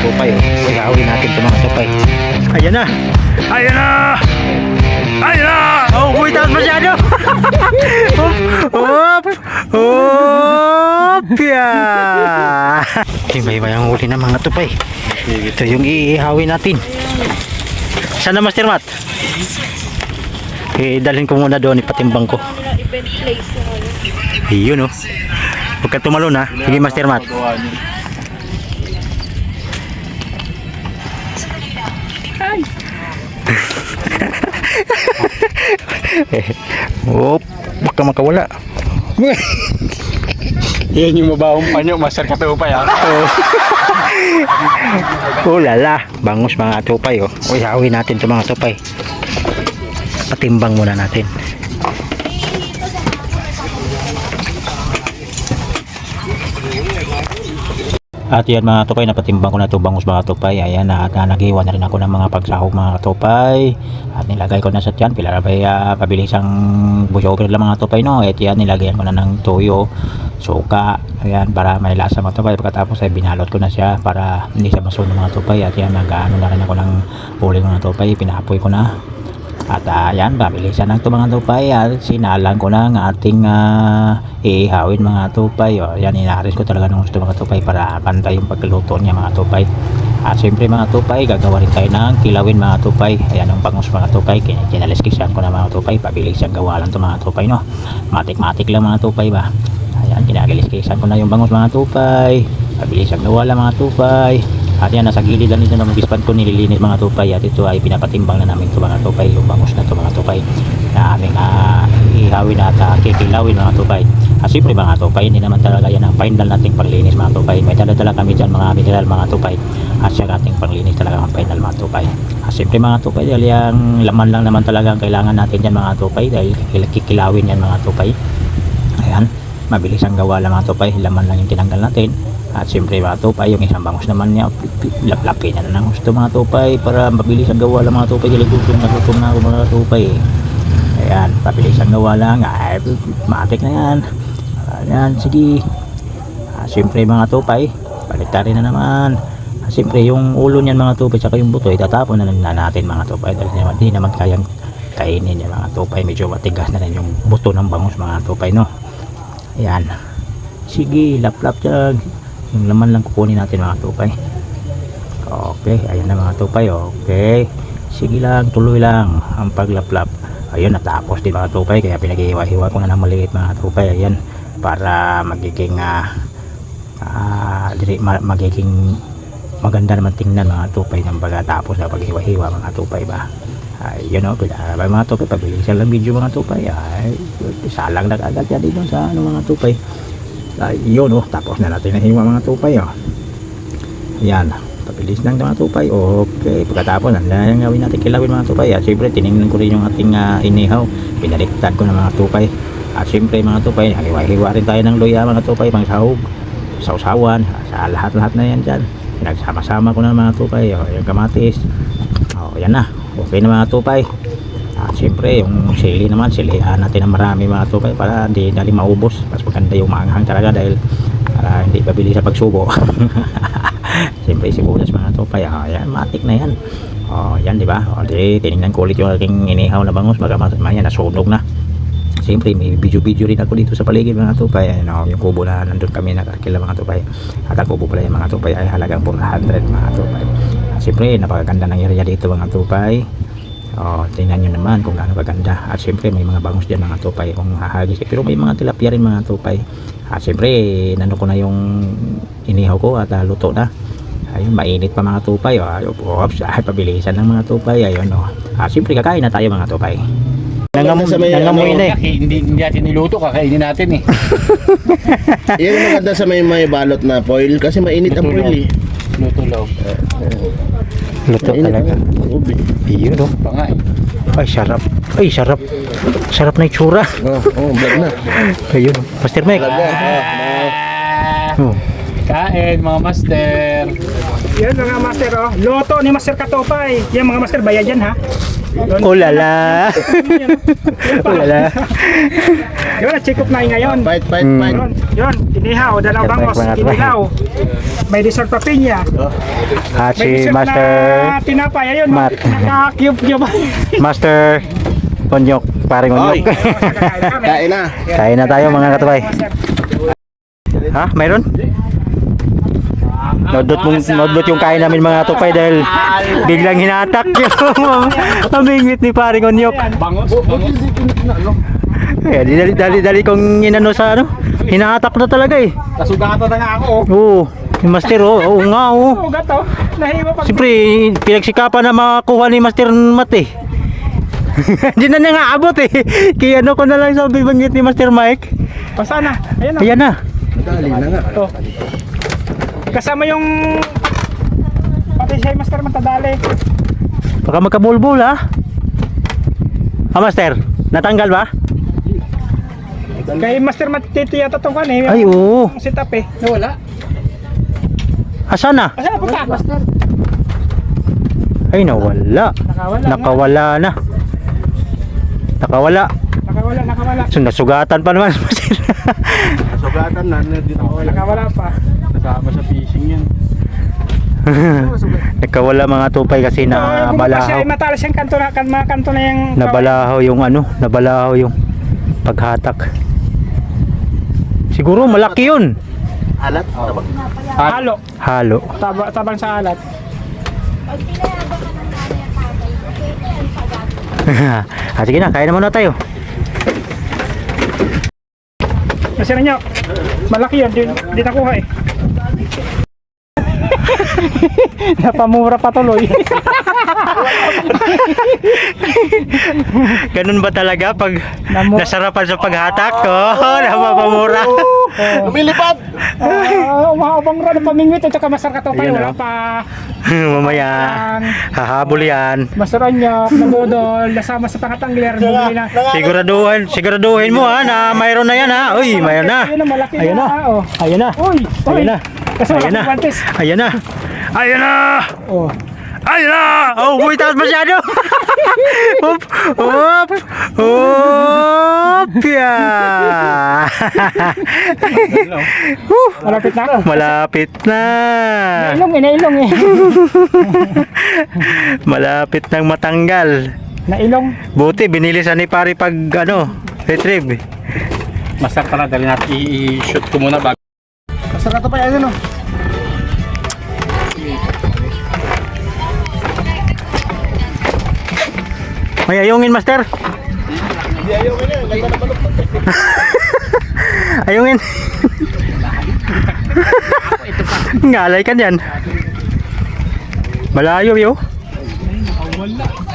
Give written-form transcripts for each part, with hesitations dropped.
tupay. Uy, hawin natin ito mga tupay. Ayan na. Ayan na. Ayan na. Oh, uy, taas masyado. Hop. Hop. Yeah. Iba-iba yung huli ng mga tupay. Ito yung iihawin natin. Sana Master Mat? Dalhin ko muna doon, ipatimbang ko. Yun, oh. Huwag ka tumalon, ha. Sige, Master Mat. Hop, baka makawala. Yan yung mabahong panyo, Master Katupay ha. Oh lala, bangus mga tupay, oh. Uy, hawin natin ito mga tupay. Patimbang muna natin. At yan mga tupay, napatimbang ko na ito bangus mga tupay. Ayan, at nag-iwan na rin ako ng mga pagsahog mga tupay. At nilagay ko na sa tiyan. Pila ba pabilisang busoker lang mga tupay, no? At yan, nilagyan ko na ng toyo, suka. Ayan, para may lasa mga tupay. Pagkatapos ay binalot ko na siya para hindi siya masunog mga tupay. At yan, nag-ano na rin ako ng uling mga tupay. Pinapoy ko na. At ayan, pabilisan ng ito mga tupay. At sinalang ko na ang ating iihawin mga tupay. O, ayan, inaris ko talaga ng gusto mga tupay para pantay yung pagluto niya mga tupay. At siyempre mga tupay, gagawa rin tayo ng kilawin mga tupay. Ayan ang bangus mga tupay. Kinaliskisan ko na mga tupay. Pabilisan gawa lang ito mga tupay, no? Matik-matik lang mga tupay ba. Ayan, kinaliskisan ko na yung bangus mga tupay. Pabilisan gawa lang mga tupay. At yan, nasa gilid lang dito ng bispan ko nililinis mga tupay. At ito ay pinapatimbang na namin ito mga tupay. Yung bangus na ito mga tupay na aming ihawin at kikilawin mga tupay. At siyempre mga tupay, hindi naman talaga yan ang final nating panglinis mga tupay. May dala-dala kami dyan mga mineral mga tupay. At siya ating panglinis talaga ang final mga tupay. At siyempre mga tupay, dahil yung laman lang naman talaga ang kailangan natin dyan mga tupay. Dahil kikilawin yan mga tupay. Ayan, mabilis ang gawa lang mga tupay. Laman lang yung tinanggal natin. At siyempre mga tupay, yung isang bangus naman niya, laplapin na ng gusto mga tupay para mabilis ang gawa lang mga tupay. Dahil gutom na ako mga tupay. Ayan, mabilis ang gawa lang. Ay, matik na yan. Ayan, sige. Siyempre mga tupay, baliktarin na naman. Siyempre yung ulo niyan mga tupay saka yung buto, itatapon na natin mga tupay. Dahil hindi naman kayang kainin yan mga tupay. Medyo matigas na rin yung buto ng bangus mga tupay, no? Ayan. Sige, laplap dyan. Yung laman lang kukunin natin mga tupay. Okay, ayan na mga tupay. Okay, sige lang, tuloy lang ang paglaplap. Ayun, natapos din mga tupay. Kaya pinag-iwa-hiwa ko na ng maliit mga tupay. Ayan, para magiging magiging maganda naman tingnan mga tupay ng pagkatapos na pag-hiwa-hiwa mga tupay ba. Ayun o, mga tupay, pabilisan lang video mga tupay. Ay, salang na agad yan dito sa mga tupay. Yun o, tapos na natin nahiwa mga tupay o. Yan, pabilis lang mga tupay. Okay, pagkatapos na yung gawin natin kilawin mga tupay. At siyempre tinignan ko rin yung ating inihaw, pinaliktad ko na mga tupay. At siyempre mga tupay, hiwa-hiwa rin tayo ng luya mga tupay, pang sahog, sausawan, sa lahat-lahat na yan dyan. Pinagsama-sama ko na mga tupay. Yung kamatis, yan na, okay na mga tupay. At siyempre yung sili naman, silihan natin ng marami mga tupay para hindi dali maubos. Mas maganda yung maanghang talaga dahil para hindi pabili sa pagsubo. Siyempre sibuyas mga tupay. Yan, matik na yan. Yan di ba? Di tinignan ko ulit yung aking inihaw na bangus, baka yan nasunog na. Siyempre may video rin ako dito sa paligid mga tupay. Yung kubo na nandun kami nakakila mga tupay. At ang kubo pala yung mga tupay ay halagang 400 mga tupay. At siyempre napakaganda ng area dito mga tupay. Tingnan nyo naman kung gaano kaganda. At siyempre may mga bangus dyan mga tupay kung hahagis. Pero may mga tilapia rin mga tupay. At siyempre nandun ko na yung inihaw ko at luto na. Ayun, mainit pa mga tupay. Oops, pabilisan ng mga tupay. Ayun, At siyempre kakain na tayo mga tupay. Nangamoy na eh. Hindi natin niluto, kakainin natin eh. Yan ang maganda sa may balot na foil kasi mainit ang foil eh. Luto lang. Luto talaga. Iyon o. Pangay. Ay sarap. Ay sarap. Sarap na itsura. Vlog na. Ayun. Master Mike. Kain mga master. Yan mga master Loto ni Master Katupay. Yan mga master, bayad yan ha. Ulala. Ulala. Yun, check up na ngayon. Bite. Yun, inihaw, dalawang Check bangos, back, inihaw. may dessert pa pinya. At May si dessert Master na tinapay. Ayun, Mat. naka-cube-cube. Master Onyok, paring Onyok. Kain na. Kain na tayo mga katubay. Ha? Mayroon? Nodot yung kain namin mga tupay dahil biglang hinatak yung amingwit ni paring Onyok. Bangos. Eh, dali kong inano sa ano. Hinatak na talaga eh. Nasugatan na nga ako. Oo. Yung Master, oo nga, oo. Ugat oh. Nahiwa pa. Siyempre, pinagsikapan na makakuha ni Master Mat eh. Hindi na niya nga abot eh. Kaya ano ko na lang sabi banggit ni Master Mike. Basta na. Ayan oh. Ayan na. Dali na nga. Oh. Kasama yung pati siya Master matadali. Baka magkabulbul ha. Master, natanggal ba? Kay Master matiti yata itong kan eh. Ay, oo. Yung setup eh. Wala. Asan na? Asa na punta? Master. Ay, nawala. Nakawala. Nakawala na. Nakawala. Nakawala. So, nasugatan pa naman. Sugatan na. Dito ako. Nakawala pa. Kasama sa fishing yan. Nakawala mga tupay kasi Siya nabalahaw. ay matalas yung kanto na mga kanto na yung Nabalahaw yung ano, nabalahaw yung paghatak. Siguro malaki yun. Alat. Tabak. halo. Halo. Tabang sa alat. Sige na, kain na muna tayo. Kasi nyo, malaki yun. Di nakuha eh. Napamura pa tuloy. Ganun ba talaga pag Namu- nasarapan sa paghatak? Oh, napapamura. Lumilipad. Umahabang rin ang pamingwit. Ito ka Master Katupay. Ayun, Wala oh. pa. Mamaya, hahabol yan. Master Onyok, nabudol, nasama sa pangatanggiler. Bumili na. Siguraduhin mo ha, na mayroon na yan ha. Uy, mayroon na. Ayun na, malaki Ayun na. Oh. Ayun na. Uy, Ayun na. Kasi wala Ayun na. akong guantes. Ayun na. Ayun na. Oh. Ayun na. Oh, boy, taas masyado. Hop, hop, hop, yeah. Malapit na. Malapit na. Nailong eh. Malapit nang matanggal. Nailong. Buti binilisan ni pare pag ano, retrieve. Master tara, dali natin i-shoot ko muna bago. Master Katupay, ayun o. May ayungin, Master. Hindi ayaw ka niya. Ganda na balok. Ayungin. Ngalay ka niyan. Malayo yo.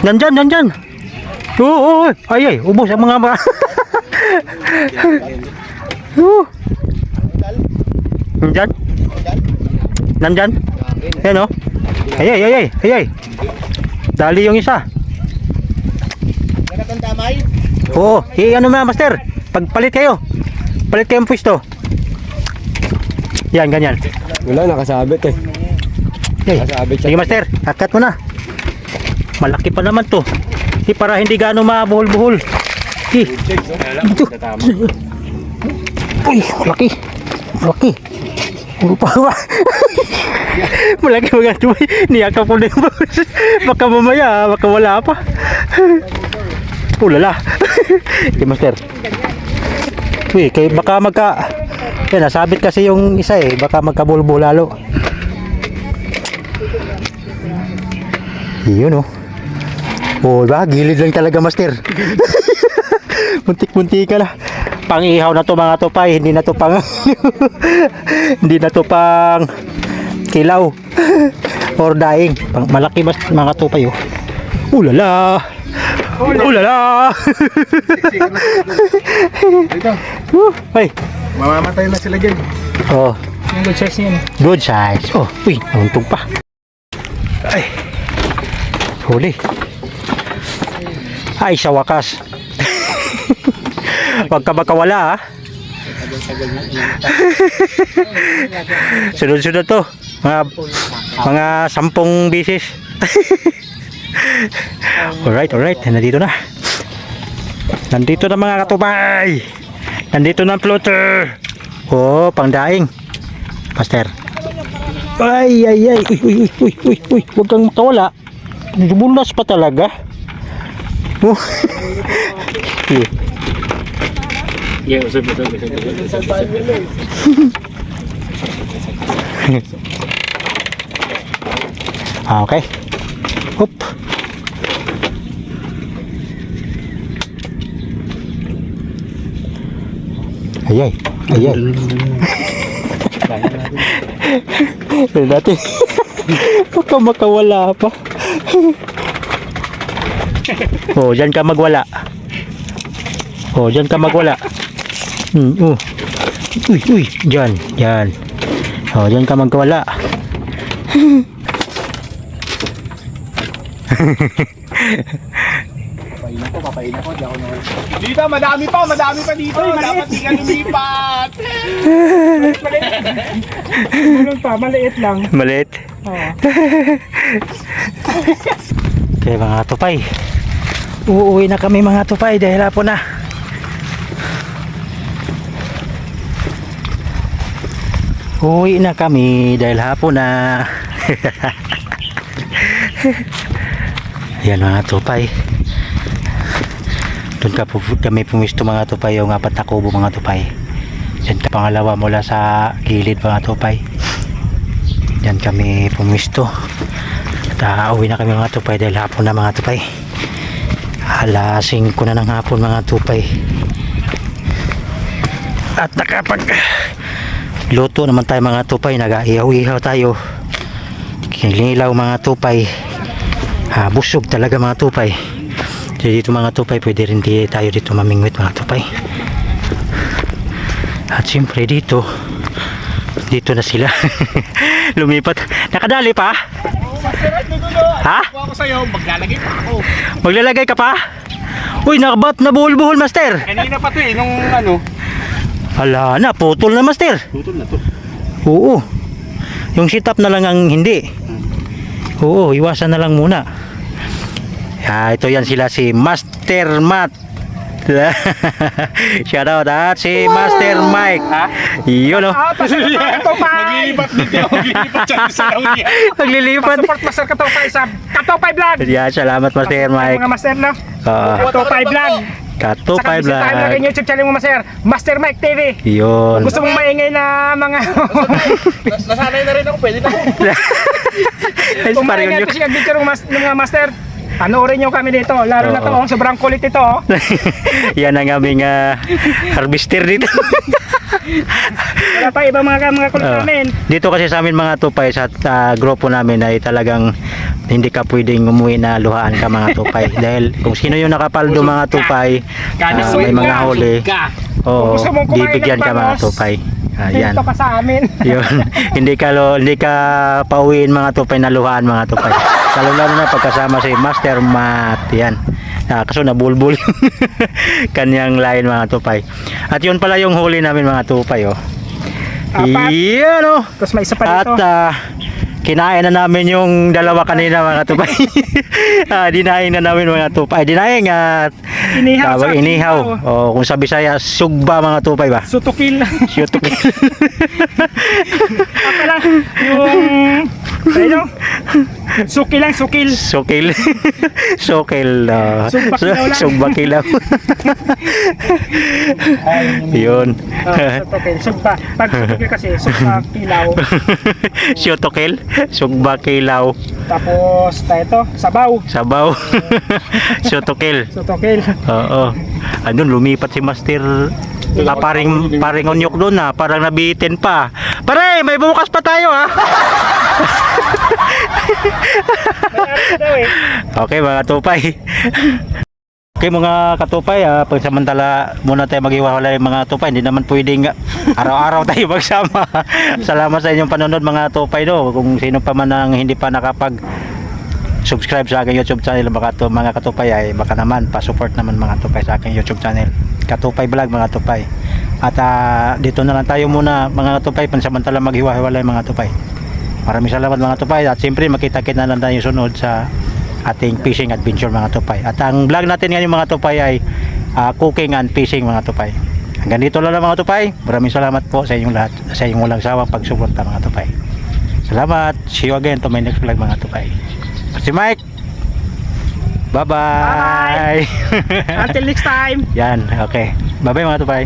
Nandyan. Oo. Ay, ubos ang mga Nandyan. Yan o. Ay. Dali yung isa. Nakatang damay. Oo, ano na Master? Pagpalit kayo. Palit kayong pwesto. Yan, ganyan. Wala, nakasabit eh. Nakasabit siya. Sige Master, akat mo na. Malaki pa naman to. Para hindi gaano mabuhol-buhol. Ito. Uy, malaki. Puro pa ba? Malaki mga tuloy. Niyakap ko na yung baka mamaya, baka wala pa. Ulala. Okay, Master. Uy, baka yan, nasabit kasi yung isa eh. Baka magkabulbo lalo. Yun oh. Oh, ba? Gilid lang talaga, Master. Muntik-muntik ka na. Pang-ihaw na to mga tupay. Hindi na to pang hindi na to pang kilaw or daing. Malaki mga tupay oh. Ulala. Ulala. Dito. Ay. Mamamatay na sila dyan. Oh, Yung good size niya. good size. Oh, uy, nauntog pa. Ay. Huli. Ay, sa wakas. Wag ka makawala ha. Sunod-sunod to. Mga 10 bisis. Alright. Nandito na. Nandito na mga katubay. Nandito na ang floater. Oh, pangdaing. Master. Ay, ay, ay. Uy. Huwag kang makawala. Dumulas pa talaga. Oh. Yeah, usap. Okay. Hop. Ayay. Ayay. Natin. Baka makawala pa. Oh, dyan ka magwala. Oh, dyan ka magwala. Oh. Uy. Dyan. Oh, dyan ka magwala. Papain ako, di ako na. Dito, madami pa dito. Dapat di ka lumipat. Ganun pa, maliit lang. Maliit. Oo. Okay mga tupay. Uuwi na kami mga tupay dahil hapon na. Uuwi na kami dahil hapon na. Yan mga tupay. Doon kami pumisto mga tupay, yung 4 na kubo mga tupay. Yan ka pangalawa mula sa gilid mga tupay. Yan kami pumisto. At uwi na kami mga tupay dahil hapon na mga tupay. Alas 5 na ng hapon mga tupay. At nakapag luto naman tayo mga tupay. Nag-ihaw-ihaw tayo. Kinilaw mga tupay. Busog talaga mga tupay. Jadi dito mga tupay, pwede rin tayo dito mamingwit mga tupay. At siyempre dito na sila. Lumipat. Nakadali pa? Ha? Ako sa'yo, maglalagay pa ako. Maglalagay ka pa? Uy, nakabat na buhol-buhol master. Kanina pa to nung ano. Ala na, putol na master. Tutol na to. Oo. Yung sit-up na lang ang hindi. Oo, iwasan na lang muna. Ito yan sila si Master Matt. Shout out si Master Mike. Yun o. Maglilipat dito. Maglilipat siya sa niya. Maglilipat. Support Master Katopay sa Katopay Vlog. Yeah, salamat Master Mike. Mga master no? Katopay Vlog. Katopay Saka tayo lagay Vlog. YouTube channel mo master. Master Mike TV. Yun. Gusto mong maingay na mga Nasanay na rin ako. Pwede na ako. kung Pareho maingay nyo. ito siya dito ng mga master. Panoorin nyo kami dito. Lalo na to, sobrang kulit ito. Yan ang aming harvester dito. Wala pa ibang mga kulit namin. Dito kasi sa amin mga tupay sa grupo namin ay talagang hindi ka pwedeng umuwi na luhaan ka mga tupay. Dahil kung sino yung nakapaldo mga tupay, may mga huli. Oo, Gusto mong kumain bibigyan ng ka mga bangos, tupay. Ayan. Dito ka sa amin. Yun. hindi ka pauwiin mga tupay na luhaan mga tupay. Lalo na pagkasama si Master Matt. Yan. Kaso nabulbul kanyang line mga tupay. At yun pala yung huli namin mga tupay oh. Apat. Yan oh. Tapos may isa pa At dito. kinain na namin yung dalawa kanina mga tupay. Dinaing na namin mga tupay. Dinaing at Inihaw sa inihaw. O kung sa Bisaya, sugba mga tupay ba? Sutukil. Shutukil. Pala yung ayun. Sukil lang, sukil. Sukil. Sukil. Sugba kilaw lang. Sugba kilaw. Yun. Sutukil, sugba. Pag sutukil kasi, sugba kilaw. Shutukil. Sugba kilaw. Tapos tayo to, sabaw. Sabaw. Shutukil. Sutukil. Oo. Andun lumipat si Master. Paring onyok doon na, parang nabitin pa. Pare, may bukas pa tayo ha. Okay mga tupay. Okay mga katupay, pagsamantala muna tayo maghiwalay mga tupay. Hindi naman pwedeng araw-araw tayo magsama. Salamat sa inyong panonood mga tupay do. Kung sino pa man ang hindi pa nakapag subscribe sa aking YouTube channel mga katupay ay baka naman pa-support naman mga tupay sa aking YouTube channel Katupay Vlog mga tupay. At dito na lang tayo muna mga tupay pansamantala maghiwa-hiwalay mga tupay. Maraming salamat mga tupay at siyempre makita-kita na lang tayo sunod sa ating fishing adventure mga tupay. At ang vlog natin ngayon mga tupay ay cooking and fishing mga tupay. Hanggang dito lang mga tupay. Maraming salamat po sa inyong lahat, sa inyong walang sawang pagsuporta mga tupay. Salamat. See you again to my next vlog mga tupay. Si Mike. Bye-bye. Until next time. Yan, okay. Bye-bye mga tupay.